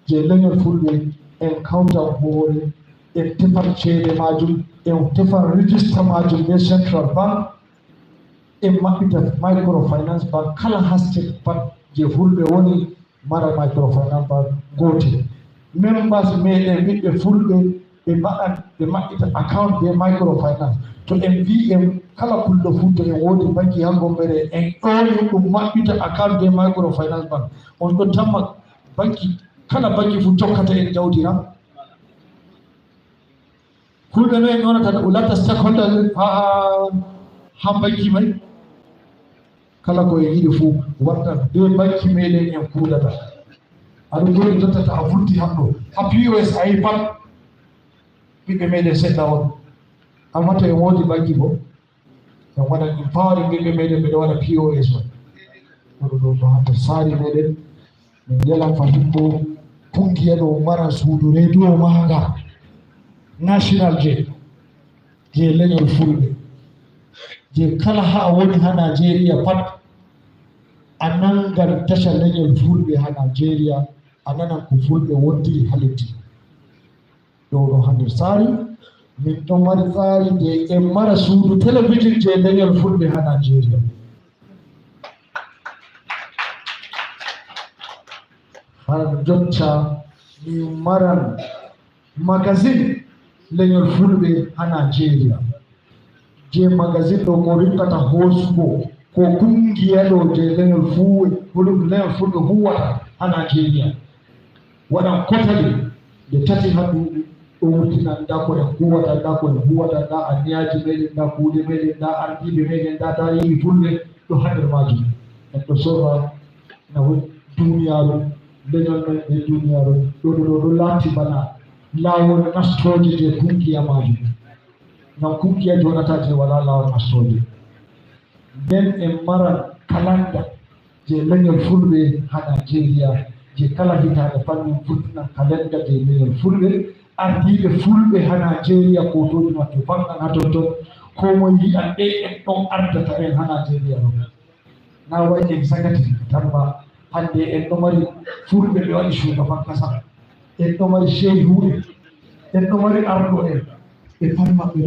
je leñol fulɓe en kawta hoore en tefan ceede majum en tefan registre majum be central bank en maɓɓita microfinance bank kala haste pat je fulɓe woni mara microfinance bank gotel members meɗen ɓiɓɓe fulɓe ɓe maɓɓita account be microfinance to en mbi en kala pullo fu to en woodi banki ha Gombere en ɗooni ɗum maɓɓita account be microfinance bank on ɗo tamma banki kala banki fu tokkata en jawdira fulɓe no en ɗonata o latta stakeholder ha banki may kala ko en yiɗi fu watta be banki meɗen en kuuɗata aɗa joni tottata a futti hamɗo ha POS a yi pat ɓiɓɓe meɗen seɗɗa on amma to en woodi banki bo en waɗan empowering ɓiɓɓe meɗen ɓeɗo waɗa POS on oɗo ɗo hande saari meɗen min yelan fahin bo kungiya ɗo mara suudu radio manga national je leñol fulɓe je kala ha woni ha Nigeria pat a nangan tasha leñol fulɓe ha Nigeria a nanan ko fulɓe wontiri ha leddi ɗo ha nder saari min ɗon mari tsari je en mara suudu télévision je leñol fulɓe ha Nigeria har jotta min maran magazine leñol fulɓe ha Nigeria je magazine ɗo ko rippata hoosugo ko kungiya ɗo je leñol fulɓe huwata ha Nigeria waɗan kotali nde tati ha duuɓi ɗo wurtina nda ko en huwata nda ko en huwata nda anniyaji meɗen nda kuuɗe meɗen nda ardiɓe meɗen nda tarihi fulɓe ɗo ha nder majum en ɗo sorra na duniyaru leñol men e duniyaru ɗo laati bana laawol nastoje je kungiya majum ngam kungiya jonata je wala laawol nastoje nden en mara kalanda je leñol fulɓe ha Nigeria je kala hitande pat min furtinan kalenda je leñol fulɓe ardiɓe fulɓe ha Nigeria ko toɗi maɓɓe bangan ha tonton ko moye yiɗan ɗe en ɗon ardata en ha Nigeria ɗo na way en sagati tan ba hande en ɗo mari fulɓe ɓe waɗi shugaban kasa en ɗo mari shehuɓe en ɗo mari arɗo en ɓe pat maɓɓe